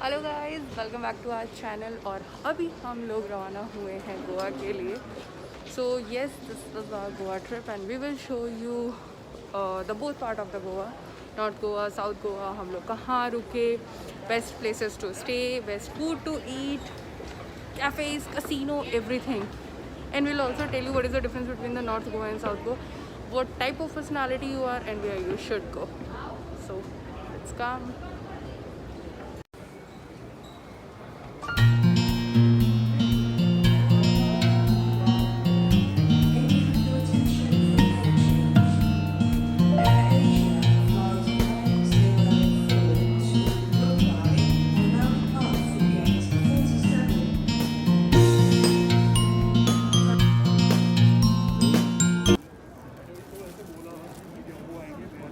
Hello guys, welcome back to our channel. और अभी हम लोग रवाना हुए हैं गोवा के लिए। So yes, this is our Goa trip and we will show you the both part of the Goa, north Goa, south Goa. हम लोग कहाँ रुके, best places to stay, best food to eat, cafes, casino, everything. And we'll also tell you what is the difference between the North Goa and South Goa, what type of personality you are and where you should go. So let's come.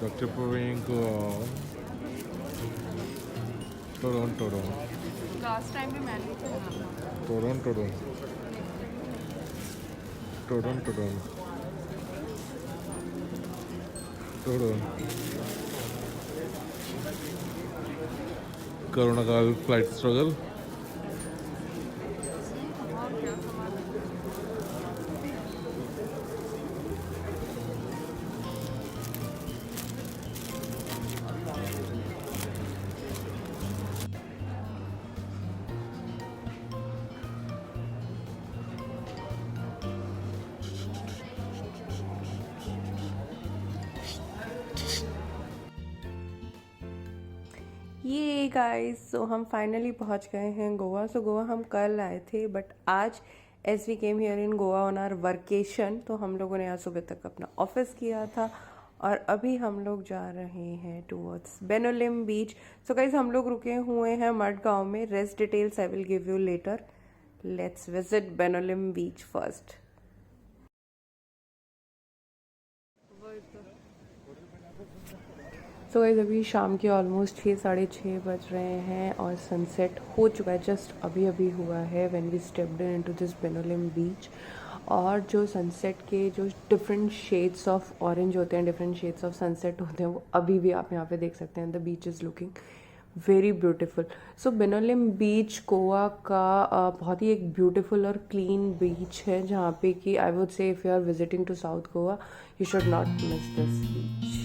Dr. Parinko. Toron. Last time we managed to Toron. Coronal flight struggle. ये guys, सो हम finally पहुंच गए हैं गोवा। सो गोवा हम कल आए थे, but आज as we came here in Goa on our workation, तो हम लोगों ने आज सुबह तक अपना ऑफिस किया था और अभी हम लोग जा रहे हैं टूवर्ड्स बेनोलिम बीच। सो गाइस, हम लोग रुके हुए हैं मडगांव में। Rest details I will give you later. Let's visit Benaulim beach first. So guys, अभी शाम के ऑलमोस्ट 6-6:30 बज रहे हैं और सनसेट हो चुका है, जस्ट अभी अभी हुआ है when we stepped into this Benaulim beach. और जो सनसेट के जो डिफरेंट शेड्स ऑफ ऑरेंज होते हैं, डिफरेंट शेड्स ऑफ सनसेट होते हैं, वो अभी भी आप यहाँ पे देख सकते हैं। The beach is looking very beautiful. So Benaulim beach Goa का बहुत ही एक ब्यूटीफुल और क्लीन बीच है, जहाँ पे कि I would say if you are visiting to South Goa you should not miss this beach.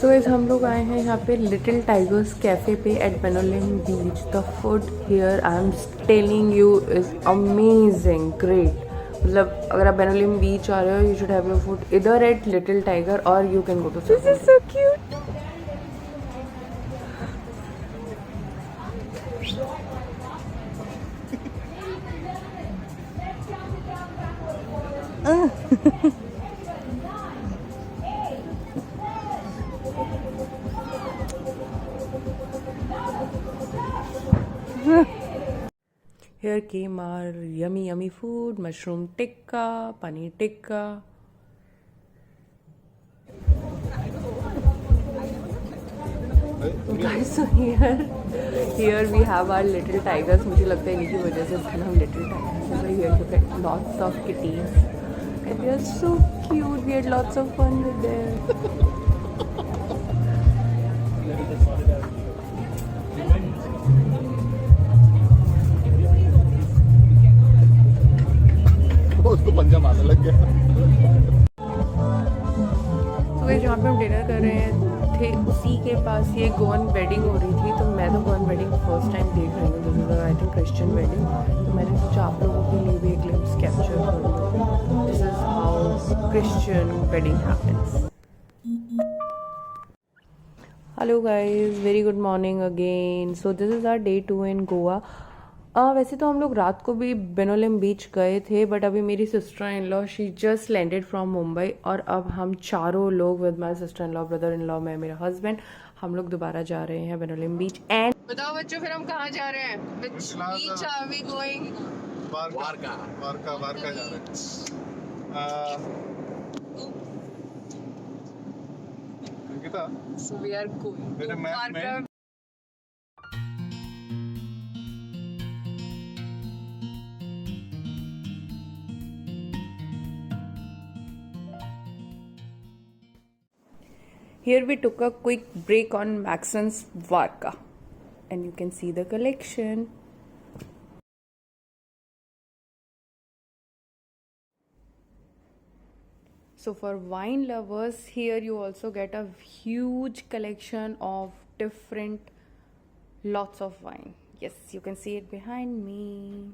So guys, हम लोग आए हैं यहाँ पे लिटिल टाइगर्स कैफ़े पे at Benaulim beach. The food here I am telling you is amazing, great. मतलब अगर आप बेनोलिम बीच आ रहे हो, you should have your food इधर एट लिटिल टाइगर और you can go to this is so cute. Here came our yummy food, mushroom tikka, paneer tikka. Guys, so here we have our little tigers. मुझे लगता है इन्हीं की वजह से इसका नाम little tigers है। So here you get lots of kitties and they are so cute. We had lots of fun with them. उसको पंजा मारने लग गया। तो वही जहाँ पे हम डिनर कर रहे थे उसी के पास ये गोवन वेडिंग हो रही थी। तो मैं तो गोवन वेडिंग फर्स्ट टाइम देख रही हूँ, this is I think Christian wedding. तो मैंने सोचा आप लोगों के लिए भी एक ग्लिम्स कैप्चर करूँ। This is how Christian wedding happens. Hello guys, very good morning again. So this is our day 2 in Goa. वैसे तो हम लोग रात को भी बेनोलिम बीच गए थे, बट अभी मेरी sister in law she just landed from Mumbai और अब हम चारों लोग with my sister in law, brother in law, मैं, मेरा हस्बैंड, हम लोग दोबारा जा रहे हैं बेनोलिम बीच। एंड बताओ बच्चों, फिर हम कहाँ जा रहे हैं? Which beach are we going? Varca जा रहे हैं। So we are going to Varka Here we took a quick break on Maxon's Varka, and you can see the collection. So for wine lovers, here you also get a huge collection of different lots of wine. Yes, you can see it behind me.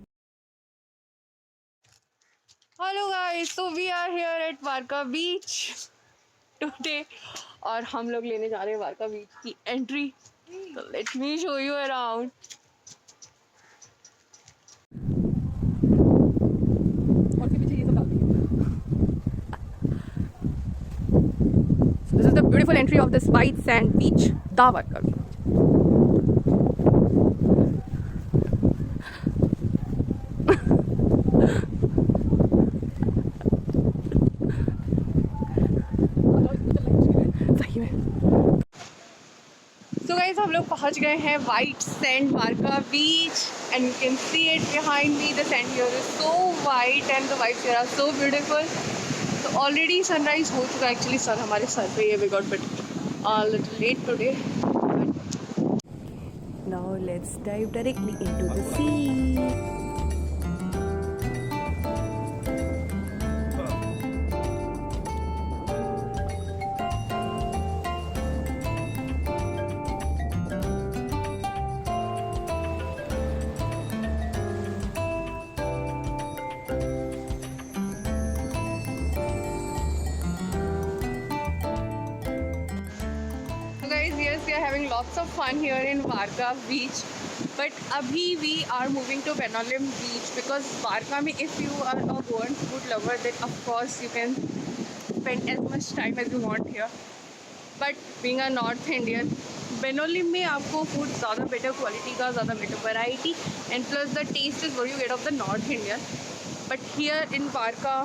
Hello guys, so we are here at Varka Beach today और हम लोग लेने जा रहे हैं वारका बीच की entry. तो let me show you around. So this is the beautiful entry of this white sand beach, the Varka beach. सही में. So guys, हम लोग पहुंच गए हैं white sand Varka beach and you can see it behind me. The sand here is so white and the vibes here are so beautiful. So already sunrise हो चुका है. Actually sun हमारे sir पे है. We got bit a little late today. Now let's dive directly into the sea. Yes, we are having lots of fun here in Varka beach, but abhi we are moving to Benaulim beach because Varka mein if you are a Goan food lover then of course you can spend as much time as you want here, but being a North Indian, Benaulim में आपको food ज़्यादा better quality का, ज़्यादा better variety and plus the taste is what you get of the North Indian. But here in Varka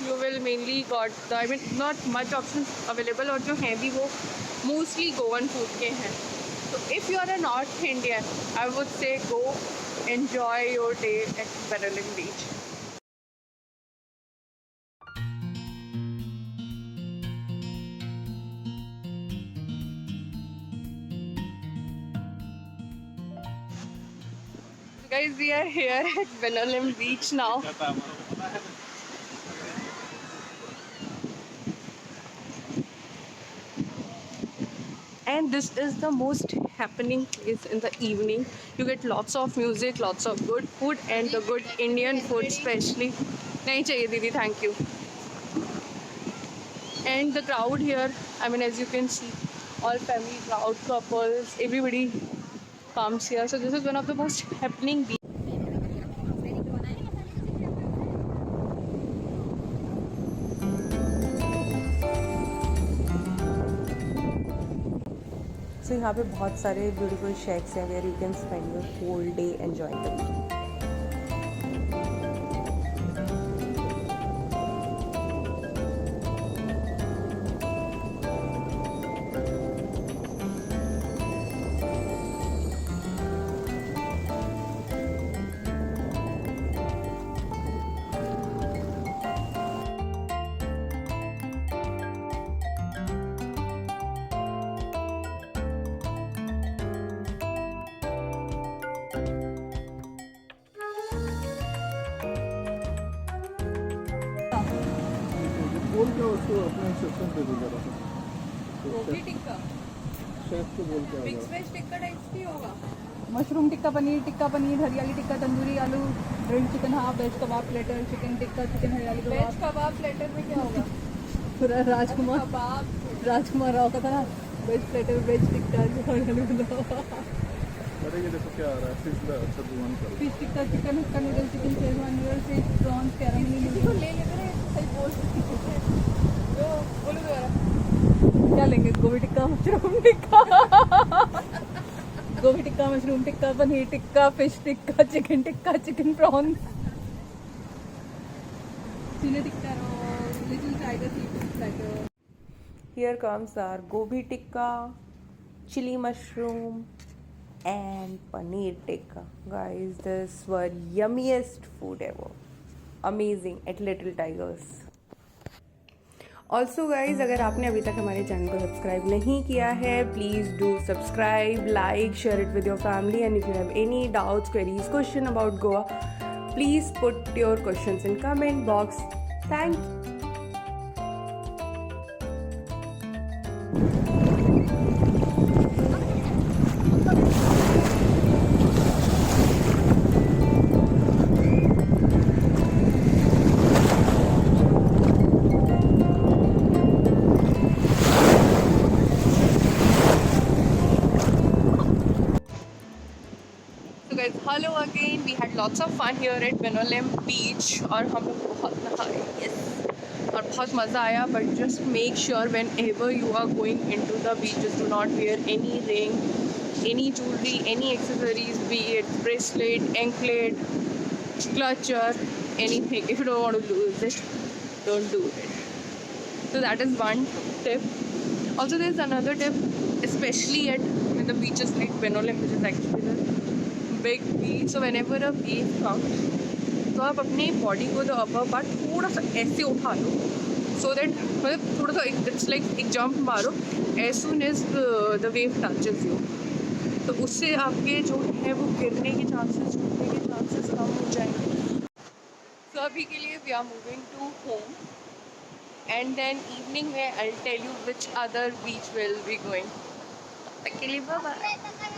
you will mainly got the, I mean not much options available और जो हैं भी वो mostly Goan food के हैं. So if you are a North Indian, I would say go enjoy your day at Benaulim Beach. Guys, we are here at Benaulim Beach now. And this is the most happening place in the evening. You get lots of music, lots of good food and the good Indian food especially. Nahi chahiye didi, thank you. And the crowd here, I mean as you can see, all family crowd, couples, everybody comes here. So this is one of the most happening beaches. So यहाँ पे बहुत सारे beautiful shacks हैं where you can spend your whole day enjoying the beach. बोल क्या उसको अपने instruction दे दो जरा सा. गोभी टिक्का, शेफ को बोल के मिक्स वेज टिक्का टाइप्स भी होगा. मशरूम टिक्का पनीर हरियाली टिक्का तंदूरी आलू ग्रिल्ड चिकन हाफ वेज कबाब प्लेटर चिकन टिक्का चिकन हरियाली वेज कबाब प्लेटर में क्या होगा? पूरा राजकुमार कबाब राव का था ना. वेज प्लेटर वेज टिक्का हरियाली कबाब. अरे ये देखो क्या आ रहा है. Fish tikka chicken Hakka noodle chicken schezwan noodle fish prawns caramel तो ले लेते हैं. सही बोल जो बोलो दोबारा. क्या लेंगे? गोभी tikka mushroom tikka gobi tikka mushroom tikka paneer tikka fish tikka chicken prawns चीनी tikka little tiger seafood platter. Here comes our gobi tikka, chili mushroom and paneer tikka. Guys, this were yummiest food ever. Amazing at Little Tigers. Also guys, अगर आपने अभी तक हमारे channel को subscribe नहीं किया है, please do subscribe, like, share it with your family, and if you have any doubts, queries, question about Goa, please put your questions in comment box. Thank you. So guys, hello again. We had lots of fun here at Benolim Beach और हम लोग बहुत नहाए, yes, और बहुत मज़ा आया. But just make sure whenever you are going into the beaches, do not wear any ring, any jewelry, any accessories, be it bracelet, anklet, clutcher, anything. If you don't want to lose it, don't do it. So that is one tip. Also, there's another tip, especially at the beaches like Benolim, which is actually the big beach. So whenever a wave comes, तो आप अपनी body को the upper part थोड़ा सा ऐसे उठा लो, so that मतलब थोड़ा सा इट्स लाइक एक जंप मारो as soon as the wave touches you, तो उससे आपके जो है वो गिरने के चांसेस, टूटने के चांसेस कम हो जाएंगे. तो अभी के लिए we are moving to home, and then evening में I will tell you which other beach will be going. तब तक के लिए बाय बाय.